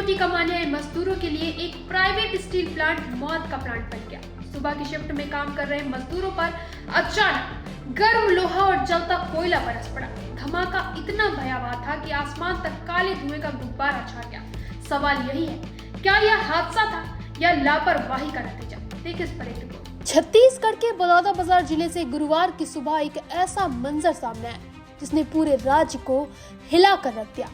रोटी कमाने आए मजदूरों के लिए एक प्राइवेट स्टील प्लांट मौत का प्लांट बन गया। सुबह की शिफ्ट में काम कर रहे मजदूरों पर अचानक गर्म लोहा और जलता कोयला बरस पड़ा। धमाका इतना भयावह था कि आसमान तक काले धुएं का गुब्बारा छा गया। सवाल यही है, क्या यह हादसा था या लापरवाही का नतीजा? देखिए इस पर एक रिपोर्ट। छत्तीसगढ़ के बलौदाबाजार जिले से गुरुवार की सुबह एक ऐसा मंजर सामने आया जिसने पूरे राज्य को हिला कर रख दिया,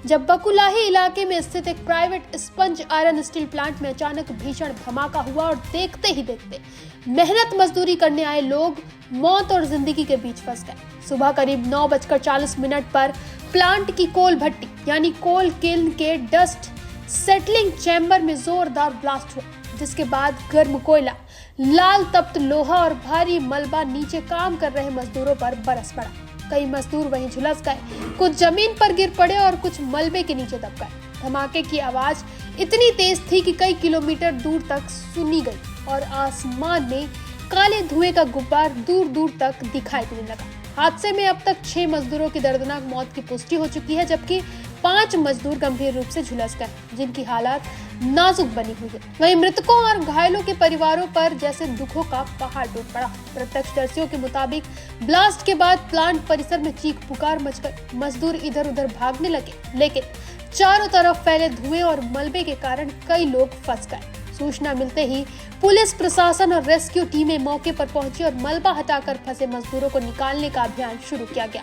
जब बकुलाही इलाके में स्थित एक private sponge iron steel plant में अचानक भीषण धमाका हुआ और देखते ही देखते मेहनत मजदूरी करने आए लोग मौत और जिंदगी के बीच फंस गए। सुबह करीब 9:40 पर प्लांट की कोल भट्टी यानी कोल किल्न के डस्ट सेटलिंग चैम्बर में जोरदार ब्लास्ट हुआ, जिसके बाद गर्म कोयला, लाल तप्त लोहा और भारी मलबा नीचे काम कर रहे मजदूरों पर बरस पड़ा। कई मजदूर वहीं झुलस गए, कुछ जमीन पर गिर पड़े और कुछ मलबे के नीचे दब गए। धमाके की आवाज इतनी तेज थी कि कई किलोमीटर दूर तक सुनी गई और आसमान में काले धुएं का गुब्बार दूर दूर तक दिखाई देने लगा। हादसे में अब तक 6 मजदूरों की दर्दनाक मौत की पुष्टि हो चुकी है, जबकि 5 मजदूर गंभीर रूप से झुलस गए, जिनकी हालत नाजुक बनी हुई है। वहीं मृतकों और घायलों के परिवारों पर जैसे दुखों का पहाड़ टूट पड़ा। प्रत्यक्षदर्शियों के मुताबिक ब्लास्ट के बाद प्लांट परिसर में चीख पुकार मच गई। मजदूर इधर उधर भागने लगे, लेकिन चारों तरफ फैले धुएं और मलबे के कारण कई लोग फंस गए। सूचना मिलते ही पुलिस प्रशासन और रेस्क्यू टीमें मौके पर पहुंची और मलबा हटाकर फंसे मजदूरों को निकालने का अभियान शुरू किया गया।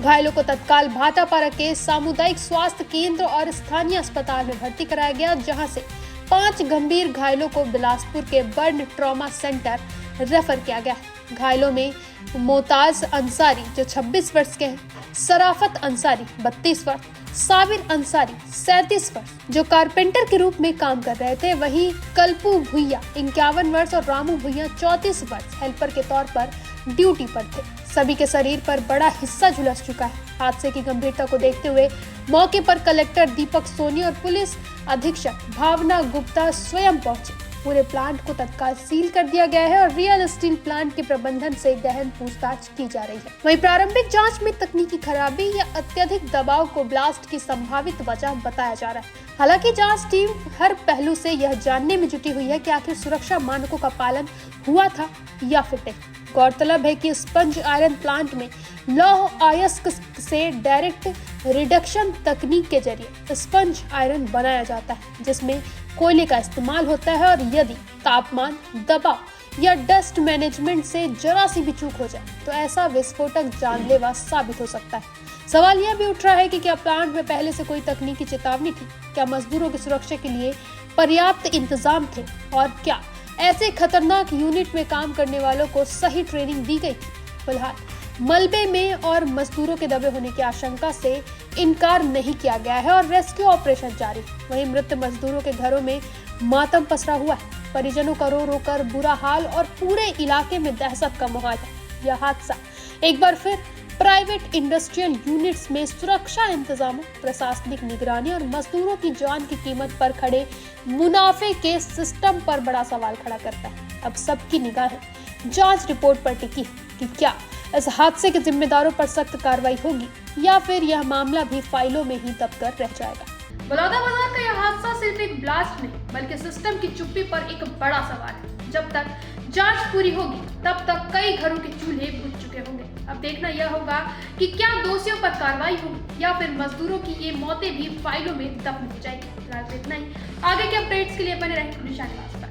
घायलों को तत्काल भाटापारा के सामुदायिक स्वास्थ्य केंद्र और स्थानीय अस्पताल में भर्ती कराया गया, जहां से 5 गंभीर घायलों को बिलासपुर के बर्न ट्रॉमा सेंटर रेफर किया गया। घायलों में मोताज अंसारी जो 26 वर्ष के हैं, सराफत अंसारी 32 वर्ष, साबिर अंसारी 37 वर्ष जो कारपेंटर के रूप में काम कर रहे थे, वहीं कल्पू भुइया 51 वर्ष और रामू भुइया 34 वर्ष हेल्पर के तौर पर ड्यूटी पर थे। सभी के शरीर पर बड़ा हिस्सा झुलस चुका है। हादसे की गंभीरता को देखते हुए मौके पर कलेक्टर दीपक सोनी और पुलिस अधीक्षक भावना गुप्ता स्वयं पहुंचे। पूरे प्लांट को तत्काल सील कर दिया गया है और रियल स्टील प्लांट के प्रबंधन से गहन पूछताछ की जा रही है। वहीं प्रारंभिक जांच में तकनीकी खराबी या अत्यधिक दबाव को ब्लास्ट की संभावित वजह बताया जा रहा है। हालांकि जांच टीम हर पहलू से यह जानने में जुटी हुई है कि आखिर सुरक्षा मानकों का पालन हुआ था या फिर नहीं। गौरतलब है कि स्पंज आयरन प्लांट में लौह अयस्क से डायरेक्ट रिडक्शन तकनीक के जरिए स्पंज आयरन बनाया जाता है, जिसमें कोयले का इस्तेमाल होता है और यदि तापमान, दबाव या डस्ट मैनेजमेंट से जरा सी भी चूक हो जाए तो ऐसा विस्फोटक जानलेवा साबित हो सकता है। सवाल यह भी उठ रहा है कि क्या प्लांट में पहले से कोई तकनीकी चेतावनी थी? क्या मजदूरों की सुरक्षा के लिए पर्याप्त इंतजाम थे? और क्या ऐसे खतरनाक यूनिट में काम करने वालों को सही ट्रेनिंग दी गई थी? फिलहाल मलबे में और मजदूरों के दबे होने की आशंका से इनकार नहीं किया गया है और रेस्क्यू ऑपरेशन जारी। वहीं मृत मजदूरों के घरों में मातम पसरा हुआ है। परिजनों का रो रो कर बुरा हाल और पूरे इलाके में दहशत का माहौल है। यह हादसा एक बार फिर प्राइवेट इंडस्ट्रियल यूनिट्स में सुरक्षा इंतजामों, प्रशासनिक निगरानी और मजदूरों की जान की कीमत पर खड़े मुनाफे के सिस्टम पर बड़ा सवाल खड़ा करता है। अब सबकी निगाहें जांच रिपोर्ट पर टिकी कि क्या इस हादसे के जिम्मेदारों पर सख्त कार्रवाई होगी या फिर यह मामला भी फाइलों में ही दबकर रह जाएगा। बलौदाबाजार का यह हादसा सिर्फ एक ब्लास्ट नहीं बल्कि सिस्टम की चुप्पी पर एक बड़ा सवाल है। जब तक जांच पूरी होगी तब तक कई घरों के चूल्हे बुझ चुके होंगे। अब देखना यह होगा कि क्या दोषियों पर कार्रवाई होगी या फिर मजदूरों की ये मौतें भी फाइलों में दफन हो जाएगी। फिलहाल इतना ही। आगे के अपडेट्स के लिए बने रहें निशान।